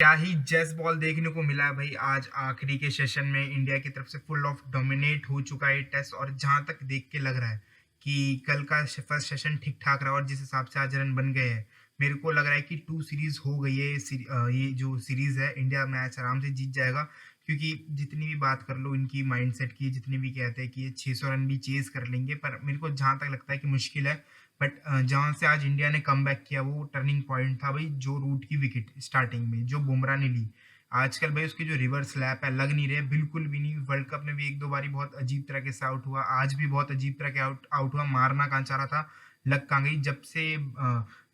क्या ही जेस बॉल देखने को मिला है भाई। आज आखिरी के सेशन में इंडिया की तरफ से फुल ऑफ डोमिनेट हो चुका है टेस्ट, और जहां तक देख के लग रहा है कि कल का फर्स्ट सेशन ठीक ठाक रहा और जिस हिसाब से आज रन बन गए हैं, मेरे को लग रहा है कि टू सीरीज हो गई है। ये जो सीरीज है, इंडिया मैच आराम से जीत जाएगा। क्योंकि जितनी भी बात कर लो इनकी माइंडसेट की, जितने भी कहते हैं कि ये 600 रन भी चेज कर लेंगे, पर मेरे को जहां तक लगता है कि मुश्किल है। बट जहाँ से आज इंडिया ने कमबैक किया वो टर्निंग पॉइंट था भाई। जो रूट की विकेट स्टार्टिंग में जो बुमराह ने ली, आजकल भाई उसकी जो रिवर्स लैप है लग नहीं रहे, बिल्कुल भी नहीं। वर्ल्ड कप में भी एक दो बारी बहुत अजीब तरह के से आउट हुआ, आज भी बहुत अजीब तरह के आउट आउट हुआ। मारना कहाँ चाह रहा था, लग कहाँ गई। जब से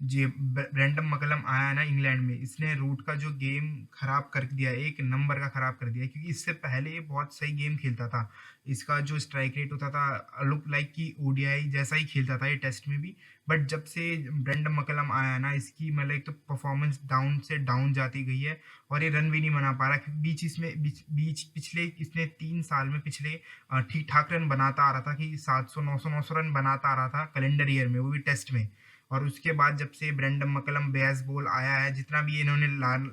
जे ब्रेंडम मकलम आया है ना इंग्लैंड में, इसने रूट का जो गेम खराब कर दिया, एक नंबर का खराब कर दिया। क्योंकि इससे पहले ये बहुत सही गेम खेलता था। इसका जो स्ट्राइक रेट होता था लुक लाइक कि ओडीआई जैसा ही खेलता था ये टेस्ट में भी। बट जब से ब्रेंडम मकलम आया है ना, इसकी मतलब एक तो परफॉर्मेंस डाउन से डाउन जाती गई है, और ये रन भी नहीं बना पा रहा। क्योंकि बीच पिछले इसने 3 साल में पिछले ठीक ठाक रन बनाता आ रहा था कि 700 900 रन बनाता आ रहा था कैलेंडर ईयर में, वो भी टेस्ट में। और उसके बाद जब से ब्रेंडम मकलम बेस बॉल आया है, जितना भी इन्होंने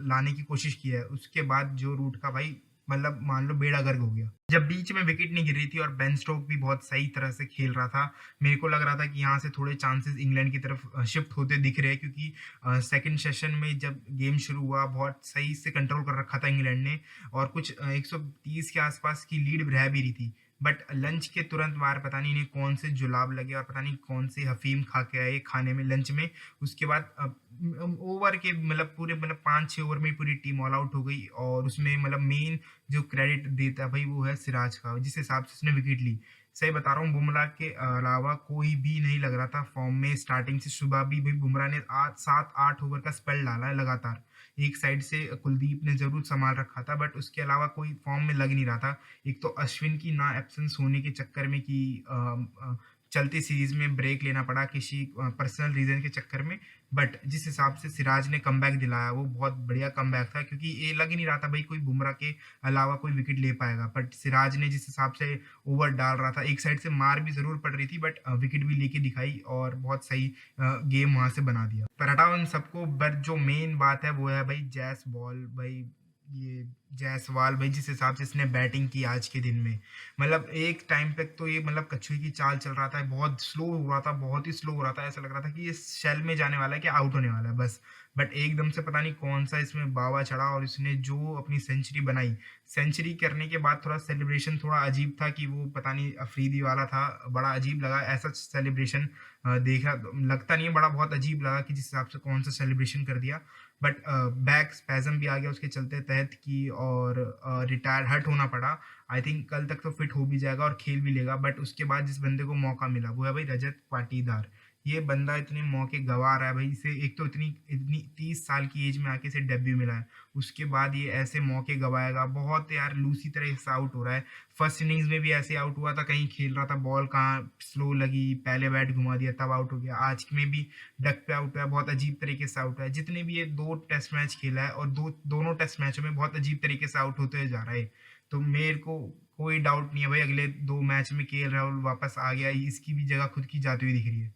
लाने की कोशिश की है, उसके बाद जो रूट का भाई मतलब मान लो बेड़ा गर्क हो गया। जब बीच में विकेट नहीं गिर रही थी और बेन स्टोक भी बहुत सही तरह से खेल रहा था, मेरे को लग रहा था कि यहाँ से थोड़े चांसेस इंग्लैंड की तरफ शिफ्ट होते दिख रहे हैं। क्योंकि सेकंड सेशन में जब गेम शुरू हुआ, बहुत सही से कंट्रोल कर रखा था इंग्लैंड ने, और कुछ 130 के आसपास की लीड रह भी रही थी। बट लंच के तुरंत बाद पता नहीं इन्हें कौन से जुलाब लगे और पता नहीं कौन से हफीम खा के आए खाने में लंच में। उसके बाद ओवर के मतलब पूरे मतलब 5-6 ओवर में ही पूरी टीम ऑल आउट हो गई। और उसमें मतलब मेन जो क्रेडिट देता है भाई वो है सिराज का, जिस हिसाब से उसने विकेट ली। सही बता रहा हूँ, बुमराह के अलावा कोई भी नहीं लग रहा था फॉर्म में। स्टार्टिंग से सुबह भी भाई बुमराह ने 7-8 ओवर का स्पेल डाला है लगातार। एक साइड से कुलदीप ने जरूर संभाल रखा था, बट उसके अलावा कोई फॉर्म में लग नहीं रहा था। एक तो अश्विन की ना एब्सेंस होने के चक्कर में कि चलती सीरीज में ब्रेक लेना पड़ा किसी पर्सनल रीजन के चक्कर में। बट जिस हिसाब से सिराज ने कमबैक दिलाया वो बहुत बढ़िया कमबैक था। क्योंकि ये लग ही नहीं रहा था भाई कोई बुमराह के अलावा कोई विकेट ले पाएगा। बट सिराज ने जिस हिसाब से ओवर डाल रहा था, एक साइड से मार भी जरूर पड़ रही थी, बट विकेट भी लेके दिखाई और बहुत सही गेम वहां से बना दिया। पर हटाओ इन सबको, बट जो मेन बात है वो है भाई जैस बॉल भाई। ये जायसवाल भाई, जिस हिसाब से इसने बैटिंग की आज के दिन में, मतलब एक टाइम पे तो ये मतलब कछुए की चाल चल रहा था, बहुत स्लो हो रहा था, बहुत ही स्लो हो रहा था। ऐसा लग रहा था कि ये शेल में जाने वाला है कि आउट होने वाला है बस। बट एकदम से पता नहीं कौन सा इसमें बावा चढ़ा और इसने जो अपनी सेंचुरी बनाई। सेंचुरी करने के बाद थोड़ा सेलिब्रेशन थोड़ा अजीब था कि वो पता नहीं अफरीदी वाला था, बड़ा अजीब लगा ऐसा सेलिब्रेशन। देखा लगता नहीं है, बड़ा बहुत अजीब लगा कि जिस हिसाब से कौन सा सेलिब्रेशन कर दिया। बट बैक स्पैजम भी आ गया उसके चलते तहत की, और रिटायर हट होना पड़ा। आई थिंक कल तक तो फिट हो भी जाएगा और खेल भी लेगा। बट उसके बाद जिस बंदे को मौका मिला वो है भाई रजत पाटीदार। ये बंदा इतने मौके गंवा रहा है भाई। इसे एक तो इतनी इतनी 30 साल की एज में आके इसे डेब्यू मिला है, उसके बाद ये ऐसे मौके गवाएगा। बहुत यार लूसी तरह से आउट हो रहा है। फर्स्ट इनिंग्स में भी ऐसे आउट हुआ था, कहीं खेल रहा था, बॉल कहाँ स्लो लगी, पहले बैट घुमा दिया तब आउट हो गया। आज में भी डक पे आउट हुआ है, बहुत अजीब तरीके से आउट हुआ है। जितने भी ये 2 टेस्ट मैच खेला है और दोनों टेस्ट मैचों में बहुत अजीब तरीके से आउट होते जा रहा है। तो मेरे को कोई डाउट नहीं है भाई, अगले 2 मैच में केएल राहुल वापस आ गया, इसकी भी जगह खुद की जाती हुई दिख रही है।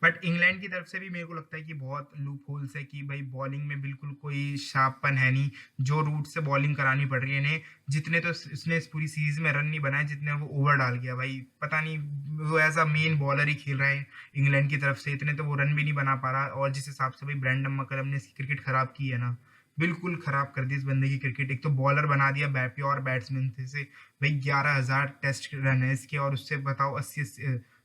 बट इंग्लैंड की तरफ से भी मेरे को लगता है कि बहुत लूप होल्स है कि भाई बॉलिंग में बिल्कुल कोई शार्पपन है नहीं। जो रूट से बॉलिंग करानी पड़ रही है इन्हें, जितने तो इसने इस पूरी सीरीज में रन नहीं बनाए जितने वो ओवर डाल गया भाई। पता नहीं वो एज अ मेन बॉलर ही खेल रहा है इंग्लैंड की तरफ से, इतने तो वो रन भी नहीं बना पा रहा। और जिस हिसाब से भाई ब्रेंडम मकलम ने इसकी क्रिकेट खराब की है ना, बिल्कुल खराब कर दी इस बंदे की क्रिकेट। एक तो बॉलर बना दिया प्योर बैट्समैन थे से भाई। 11,000 टेस्ट रन है इसके, और उससे बताओ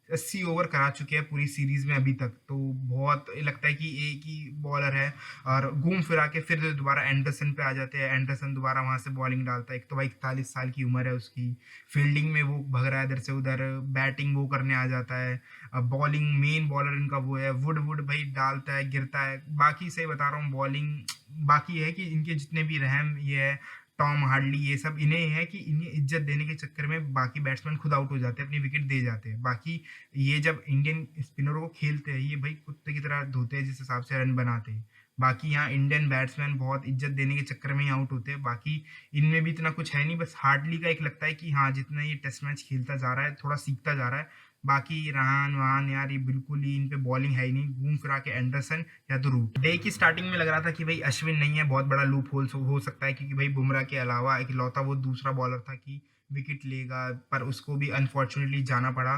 80 ओवर करा चुके हैं पूरी सीरीज में अभी तक। तो बहुत लगता है कि एक ही बॉलर है, और घूम फिरा के फिर दोबारा एंडरसन पे आ जाते हैं। एंडरसन दोबारा वहां से बॉलिंग डालता है। एक तो भाई 41 साल की उम्र है उसकी, फील्डिंग में वो भग रहा है इधर से उधर, बैटिंग वो करने आ जाता है। अब बॉलिंग मेन बॉलर इनका वो है वुड भाई, डालता है गिरता है। बाकी सही बता रहा हूँ बॉलिंग बाकी है कि इनके जितने भी रहम ये है, टॉम हार्डली, ये सब इन्हें है कि इन्हें इज्जत देने के चक्कर में बाकी बैट्समैन खुद आउट हो जाते हैं, अपनी विकेट दे जाते हैं। बाकी ये जब इंडियन स्पिनरों को खेलते हैं ये भाई कुत्ते की तरह धोते हैं जिस हिसाब से रन बनाते हैं। बाकी यहाँ इंडियन बैट्समैन बहुत इज्जत देने के चक्कर में ही आउट होते हैं। बाकी इनमें भी इतना कुछ है नहीं, बस हार्डली का एक लगता है कि हाँ जितना ये टेस्ट मैच खेलता जा रहा है थोड़ा सीखता जा रहा है। बाकी रहान-वहान यार ये बिल्कुल ही इन पे बॉलिंग है ही नहीं, घूम फिरा के एंडरसन या तो रूट। डे की स्टार्टिंग में लग रहा था कि भई अश्विन नहीं है, बहुत बड़ा लूप होल हो सकता है क्योंकि भई बुमराह के अलावा इकलौता वो दूसरा बॉलर था कि विकेट लेगा, पर उसको भी अनफॉर्चुनेटली जाना पड़ा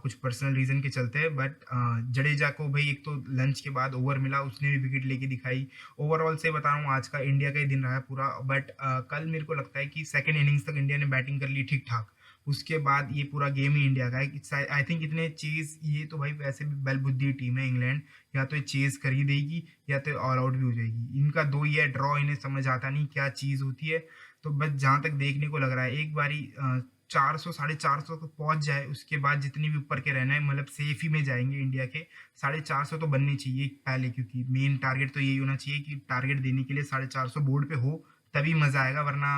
कुछ पर्सनल रीज़न के चलते। बट जडेजा को भई एक तो लंच के बाद ओवर मिला, उसने भी विकेट लेके दिखाई। ओवरऑल से बता रहा हूँ आज का इंडिया का ही दिन रहा है पूरा, बट कल मेरे को लगता है कि सेकंड इनिंग्स तक इंडिया ने बैटिंग कर ली ठीक-ठाक। उसके बाद ये पूरा गेम ही इंडिया का है। आई थिंक इतने चेज़, ये तो भाई वैसे भी बलबुद्धि टीम है इंग्लैंड, या तो ये चेज़ कर ही देगी या तो ऑल आउट भी हो जाएगी। इनका 2 ही है, ड्रॉ इन्हें समझ आता नहीं क्या चीज़ होती है। तो बस जहाँ तक देखने को लग रहा है एक बारी 400 साढ़े 400 तक पहुँच जाए, उसके बाद जितने भी ऊपर के रहना है मतलब सेफ ही में जाएँगे इंडिया के। 450 तो बनने चाहिए पहले, क्योंकि मेन टारगेट तो यही होना चाहिए कि टारगेट देने के लिए 450 बोर्ड पे हो, तभी मज़ा आएगा, वरना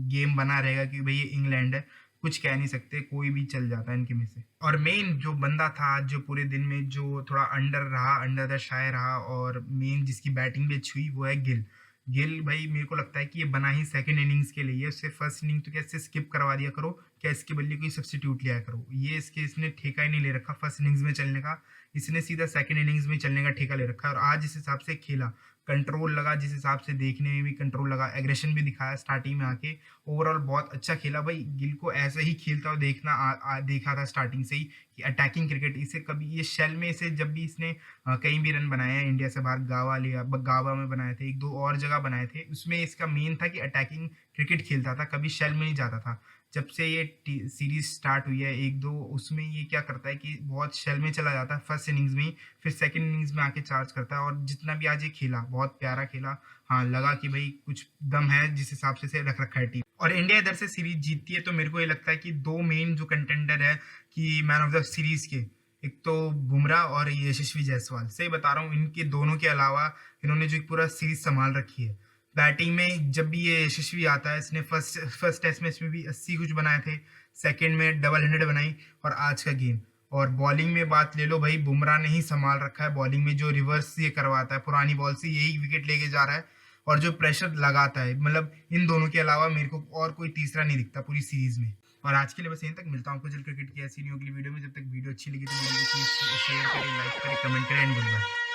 गेम बना रहेगा कि भई ये इंग्लैंड है, कुछ कह नहीं सकते, कोई भी चल जाता है इनके में से। और मेन जो बंदा था आज जो पूरे दिन में जो थोड़ा अंडर रहा, अंडर द शाय रहा और मेन जिसकी बैटिंग भी अच्छी हुई वो है गिल। गिल भाई मेरे को लगता है कि ये बना ही सेकंड इनिंग्स के लिए है। उससे फर्स्ट इनिंग तो क्या इससे स्किप करवा दिया करो, क्या इसके बदले कोई सब्स्टिट्यूट लिया करो। ये इसने ठेका ही नहीं ले रखा फर्स्ट इनिंग्स में चलने का, इसने सीधा सेकंड इनिंग्स में चलने का ठेका ले रखा है। और आज जिस हिसाब से खेला, कंट्रोल लगा, जिस हिसाब से देखने में भी कंट्रोल लगा, एग्रेशन भी दिखाया स्टार्टिंग में आके, ओवरऑल बहुत अच्छा खेला भाई। गिल को ऐसे ही खेलता हुआ देखा था स्टार्टिंग से ही कि अटैकिंग क्रिकेट इसे कभी ये शेल में इसे जब भी इसने कहीं भी रन बनाए हैं इंडिया से बाहर, गावा में बनाए थे, 1-2 और जगह बनाए थे, उसमें इसका मेन था कि अटैकिंग क्रिकेट खेलता था, कभी शेल में नहीं जाता था। जब से ये सीरीज स्टार्ट हुई है 1-2, उसमें ये क्या करता है कि बहुत शेल में चला जाता है फर्स्ट इनिंग्स में ही, फिर सेकंड इनिंग्स में आके चार्ज करता है। और जितना भी आज ये खेला बहुत प्यारा खेला। हाँ, लगा कि भाई कुछ दम है जिस हिसाब से रख रखा है टीम। और इंडिया इधर से सीरीज जीतती है तो मेरे को ये लगता है कि 2 मेन जो कंटेंडर है कि मैन ऑफ द सीरीज के, एक तो बुमराह और ये यशस्वी जायसवाल। सही बता रहा हूँ, इनके दोनों के अलावा इन्होंने जो पूरा सीरीज संभाल रखी है। बैटिंग में जब भी ये यशस्वी आता है, इसने फर्स्ट टेस्ट मैच में भी 80 कुछ बनाए थे, सेकंड में डबल 100 बनाई, और आज का गेम। और बॉलिंग में बात ले लो भाई, बुमराह ने ही संभाल रखा है बॉलिंग में, जो रिवर्स ये करवाता है पुरानी बॉल से यही विकेट लेके जा रहा है, और जो प्रेशर लगाता है, मतलब इन दोनों के अलावा मेरे को और कोई तीसरा नहीं दिखता पूरी सीरीज में। और आज के लिए बस यहीं तक, मिलता हूँ कुछ क्रिकेट की ऐसी न्यू अगली वीडियो में। जब तक वीडियो अच्छी लगी तो वीडियो को शेयर करें, लाइक करें, कमेंट करें एंड गुड बाय।